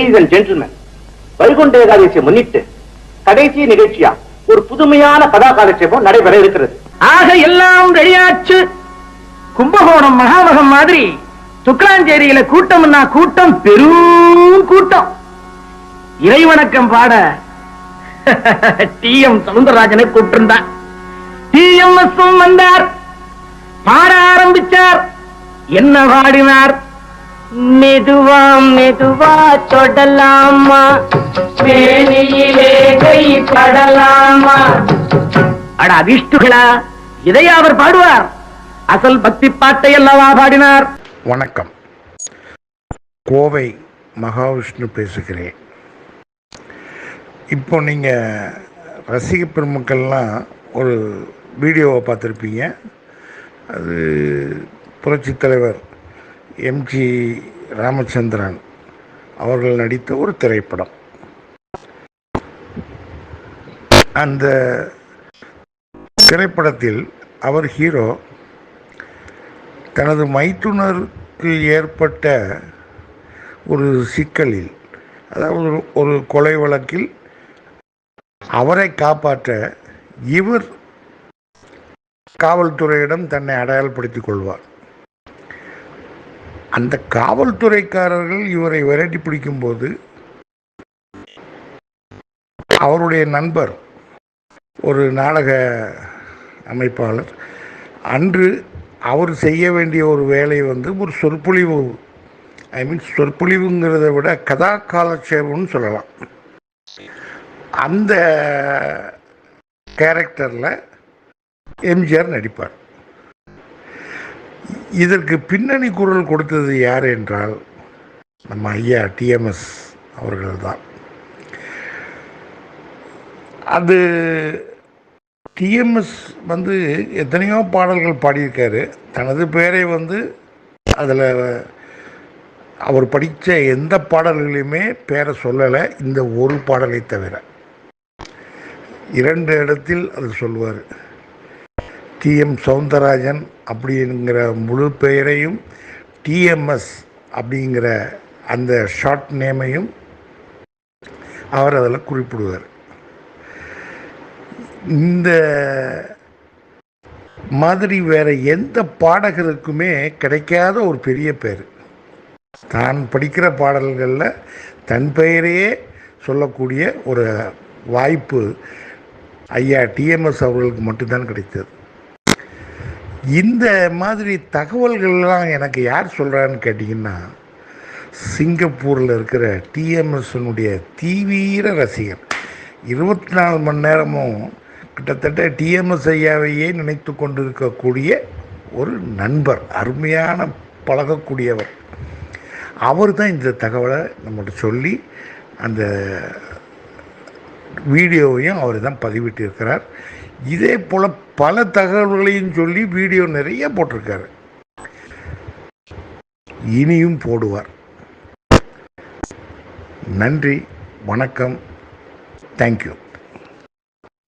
Ladies and gentleman, Vaikunta ஏகாதசியை முன்னிட்டு கடைசி நிகழ்ச்சியா ஒரு புதுமையான கதா காலட்சேபம் நடைபெற இருக்கிறது. ஆக எல்லாம் ரெடியாச்சு. கும்பகோணம் மகாமகம் மாதிரி துக்லாஞ்சேரியில கூட்டம்னா கூட்டம், பெரும் கூட்டம். இறைவணக்கம் பாட டி.எம். சவுந்தரராஜனை கூப்பிட்டிருந்தான். டி.எம்.எஸ். வந்தார், பாட ஆரம்பிச்சார். என்ன பாடினார்? மெதுவா மெதுவா தொடலாமா, மேனியிலே கை படலாமா. அட அதிஷ்டுகளா, இதையா அவர் பாடுவார்? அசல் பக்தி பாட்டை அல்லவா பாடினார். வணக்கம், கோவை மகாவிஷ்ணு பேசுகிறேன். இப்போ நீங்கள் ரசிக பெருமக்கள்லாம் ஒரு வீடியோவை பார்த்துருப்பீங்க. அது புரட்சித் தலைவர் எம்ஜி ராமச்சந்திரன் அவர்கள் நடித்த ஒரு திரைப்படம். அந்த திரைப்படத்தில் அவர் ஹீரோ தனது மைத்துனருக்கு ஏற்பட்ட ஒரு சிக்கலில், அதாவது ஒரு கொலை வழக்கில் அவரை காப்பாற்ற இவர் காவல்துறையிடம் தன்னை அடையாளப்படுத்திக் கொள்வார். அந்த காவல்துறைக்காரர்கள் இவரை விரட்டி பிடிக்கும்போது அவருடைய நண்பர், ஒரு நாடக அமைப்பாளர், அன்று அவர் செய்ய வேண்டிய ஒரு வேலை ஒரு சொற்பொழிவு, சொற்பொழிவுங்கிறத விட கதா காலட்சேபம்னு சொல்லலாம். அந்த கேரக்டரில் எம்ஜிஆர் நடிப்பார். இதற்கு பின்னணி குரல் கொடுத்தது யார் என்றால் நம்ம ஐயா டி.எம்.எஸ். அவர்கள்தான். அது டி.எம்.எஸ். எத்தனையோ பாடல்கள் பாடியிருக்காரு. தனது பேரை அதில் அவர் படித்த எந்த பாடல்களையுமே பேரை சொல்லலை, இந்த ஒரு பாடலை தவிர. 2 இடத்தில் அது சொல்லுவார். டி.எம். சவுந்தரராஜன் அப்படிங்கிற முழு பெயரையும், டி.எம்.எஸ். அப்படிங்கிற அந்த ஷார்ட் நேமையும் அவர் அதில் குறிப்பிடுவார். இந்த மாதிரி வேற எந்த பாடகருக்குமே கிடைக்காத ஒரு பெரிய பேர். தான் படிக்கிற பாடல்களில் தன் பெயரையே சொல்லக்கூடிய ஒரு வாய்ப்பு ஐயா டி.எம்.எஸ். அவர்களுக்கு மட்டும்தான் கிடைத்தது. இந்த மாதிரி தகவல்கள்லாம் எனக்கு யார் சொல்கிறான்னு கேட்டிங்கன்னா, சிங்கப்பூரில் இருக்கிற டி.எம்.எஸ்.னுடைய தீவிர ரசிகர், 24 மணி நேரமும் கிட்டத்தட்ட டி.எம்.எஸ். ஐயாவையே நினைத்து கொண்டிருக்கக்கூடிய ஒரு நண்பர், அருமையான பழகக்கூடியவர். அவர் தான் இந்த தகவலை நம்மகிட்ட சொல்லி அந்த வீடியோவையும் அவர் தான் பதிவிட்டிருக்கிறார். இதே போல் பல தகவல்களையும் சொல்லி வீடியோ நிறைய போட்டிருக்காரு, இனியும் போடுவார். நன்றி, வணக்கம், தேங்க்யூ.